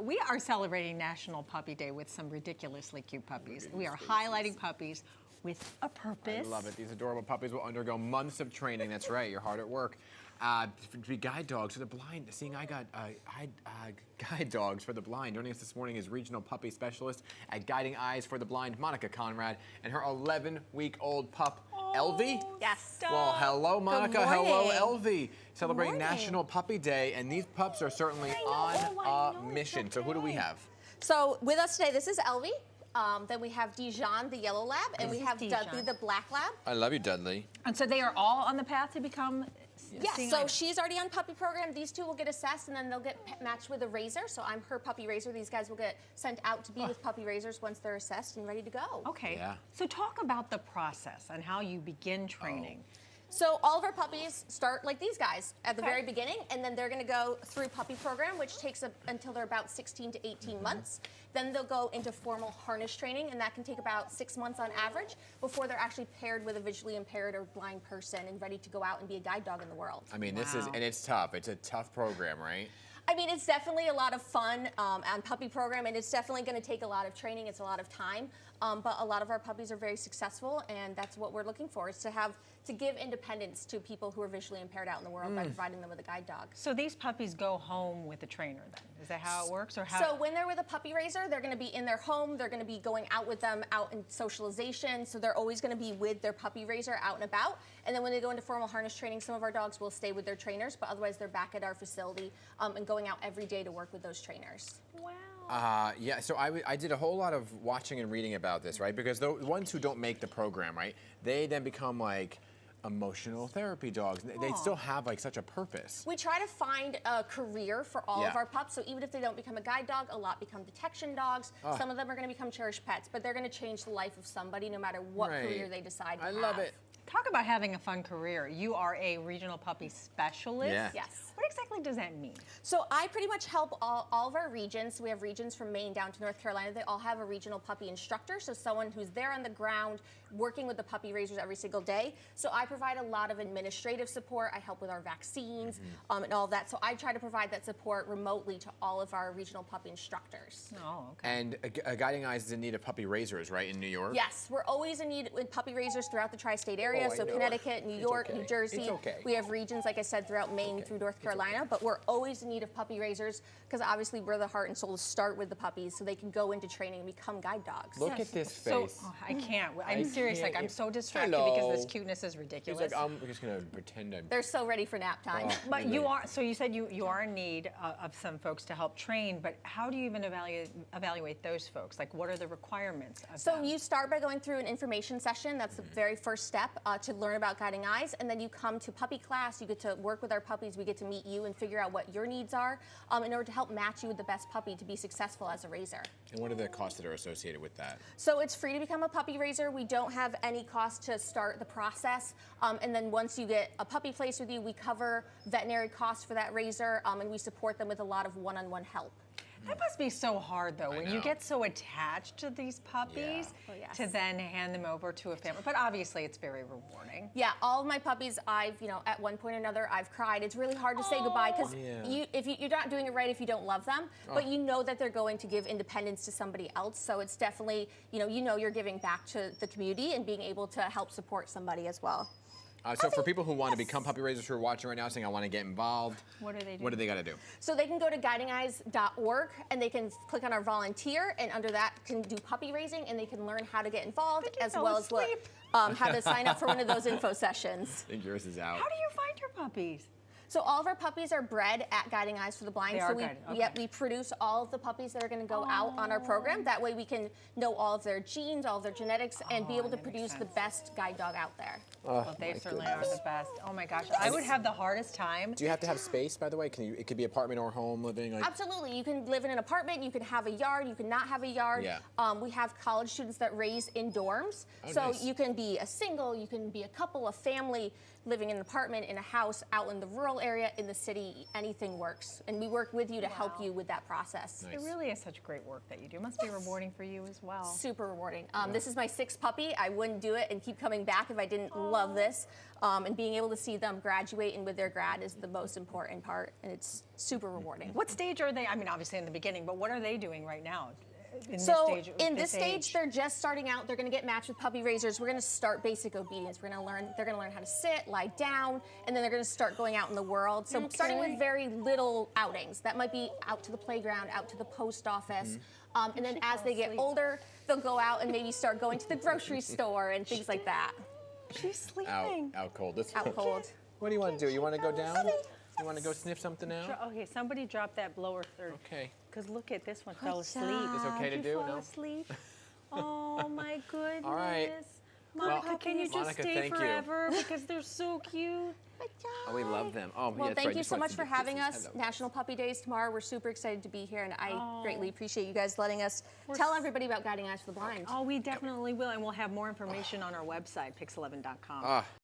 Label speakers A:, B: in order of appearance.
A: We are celebrating National Puppy Day with some ridiculously cute puppies. We are highlighting puppies with a purpose.
B: I love it. These adorable puppies will undergo months of training. That's right. You're hard at work. To be guide dogs for the blind. Seeing I got guide dogs for the blind. Joining us this morning is regional puppy specialist at Guiding Eyes for the Blind, Monica Conrad, and her 11-week-old pup, Elvie?
C: Yes.
B: Well, hello, Monica.
C: Good morning.
B: Hello, Elvie. Celebrating
C: Good morning.
B: National Puppy Day, and these pups are certainly on a mission. So who do we have?
C: So with us today, this is Elvie. Then we have Dijon, the yellow lab, and we have Dudley, the black lab.
B: I love you, Dudley.
A: And so they are all on the path to become
C: Yes, so she's already on puppy program. These two will get assessed, and then they'll get matched with a raiser. So I'm her puppy raiser. These guys will get sent out to be with puppy raisers once they're assessed and ready to go.
A: Okay.
B: Yeah.
A: So talk about the process and how you begin training.
C: So all of our puppies start like these guys at the very beginning, and then they're going to go through puppy program, which takes until they're about 16 to 18 months. Then they'll go into formal harness training, and that can take about 6 months on average before they're actually paired with a visually impaired or blind person and ready to go out and be a guide dog in the world.
B: I mean, this is, and it's tough. It's a tough program, right?
C: I mean, it's definitely a lot of fun on puppy program, and it's definitely going to take a lot of training. It's a lot of time, but a lot of our puppies are very successful, and that's what we're looking for, is to give independence to people who are visually impaired out in the world by providing them with a guide dog.
A: So these puppies go home with the trainer then? Is that how it works? Or how?
C: So when they're with a puppy raiser, they're going to be in their home. They're going to be going out with them out in socialization. So they're always going to be with their puppy raiser out and about. And then when they go into formal harness training, some of our dogs will stay with their trainers, but otherwise they're back at our facility and going out every day to work with those trainers.
A: Wow.
B: Yeah, so I did a whole lot of watching and reading about this, right? Because the ones who don't make the program, right, they then become like emotional therapy dogs. They still have like such a purpose.
C: We try to find a career for all of our pups, so even if they don't become a guide dog, a lot become detection dogs. Some of them are going to become cherished pets, but they're going to change the life of somebody no matter what career they decide to have.
B: I love it.
A: Talk about having a fun career. You are a regional puppy specialist.
B: Yeah.
C: Yes.
A: What exactly does that mean?
C: So I pretty much help all of our regions. We have regions from Maine down to North Carolina. They all have a regional puppy instructor, so someone who's there on the ground working with the puppy raisers every single day. So I provide a lot of administrative support. I help with our vaccines and all of that. So I try to provide that support remotely to all of our regional puppy instructors.
A: Oh, okay.
B: And Guiding Eyes is in need of puppy raisers, right, in New York?
C: Yes, we're always in need with puppy raisers throughout the tri-state area.
B: Oh, I
C: so
B: know.
C: Connecticut, New York, New Jersey.
B: It's okay.
C: We have regions, like I said, throughout Maine through North Carolina. But we're always in need of puppy raisers because obviously we're the heart and soul to start with the puppies so they can go into training and become guide dogs.
B: Look at this
A: So,
B: face.
A: I can't. I'm serious.
B: can't.
A: Like, I'm so distracted because this cuteness is
B: He's
A: ridiculous.
B: like, I'm just going to pretend I'm...
C: They're so ready for nap time.
A: But you are, so you said you are in need of some folks to help train, but how do you even evaluate those folks? Like, what are the requirements of
C: So
A: them?
C: you start by going through an information session. That's the very first step to learn about Guiding Eyes. And then you come to puppy class. You get to work with our puppies. We get to meet you and figure out what your needs are in order to help match you with the best puppy to be successful as a raiser.
B: And what are the costs that are associated with that?
C: So it's free to become a puppy raiser. We don't have any cost to start the process. And then once you get a puppy placed with you, we cover veterinary costs for that raiser, and we support them with a lot of one-on-one help.
A: That must be so hard, though, when you
B: know.
A: get so attached to these puppies
C: Well, yes.
A: to then hand them over to a family. But obviously, it's very rewarding.
C: Yeah, all of my puppies, at one point or another, I've cried. It's really hard to say goodbye because you're not doing it right if you don't love them, but you know that they're going to give independence to somebody else. So it's definitely, you're giving back to the community and being able to help support somebody as well.
B: So for people who want to become puppy raisers who are watching right now saying, I want to get involved,
A: What do they do?
B: what do they got to do?
C: So they can go to guidingeyes.org and they can click on our volunteer, and under that can do puppy raising, and they can learn how to get involved as well as how to sign up for one of those info sessions.
B: I think yours is out.
A: How do you find your puppies?
C: So all of our puppies are bred at Guiding Eyes for the Blind.
A: They
C: so
A: are
C: we,
A: guided, okay.
C: we produce all of the puppies that are going to go out on our program. That way we can know all of their genes, all of their genetics, and be able to produce the best guide dog out there.
A: Well, they certainly are the best. Oh my gosh, I would have the hardest time.
B: Do you have to have space, by the way? It could be apartment or home living? Like...
C: Absolutely. You can live in an apartment, you can have a yard, you can not have a yard.
B: Yeah.
C: We have college students that raise in dorms.
B: Oh,
C: so
B: nice.
C: you can be a single, you can be a couple, a family living in an apartment, in a house, out in the rural area, in the city, anything works. And we work with you to help you with that process.
B: Nice.
A: It really is such great work that you do. It must be rewarding for you as well.
C: Super rewarding. This is my 6th puppy. I wouldn't do it and keep coming back if I didn't love this. And being able to see them graduate and with their grad is the most important part, and it's super rewarding.
A: What stage are they? I mean, obviously in the beginning, but what are they doing right now? In
C: this stage, they're just starting out. They're going to get matched with puppy raisers. We're going to start basic obedience. They're going to learn how to sit, lie down, and then they're going to start going out in the world. So starting with very little outings. That might be out to the playground, out to the post office. And then as they get older, they'll go out and maybe start going to the grocery store and things like that.
A: She's sleeping.
B: Out cold.
C: Out cold.
B: What do you want to do? You want to go down? You want to go sniff something out?
A: Okay, somebody drop that blower third.
B: Okay.
A: Because look at this one fell asleep.
B: Is it okay to do?
A: Fall
B: No?
A: asleep? Oh my goodness.
B: All right.
A: Monica,
B: Well,
A: can you just
B: Monica,
A: stay
B: thank you.
A: forever? Because they're so cute.
B: Oh, we love them. Oh,
C: Well,
B: yeah, that's
C: thank
B: right.
C: you
B: Just
C: so
B: want
C: much
B: some
C: for having
B: kisses.
C: us.
B: Hello.
C: National Puppy Days tomorrow. We're super excited to be here, and I greatly appreciate you guys letting us tell everybody about Guiding Eyes for the Blind.
A: Oh, we definitely will. And we'll have more information on our website, pix11.com.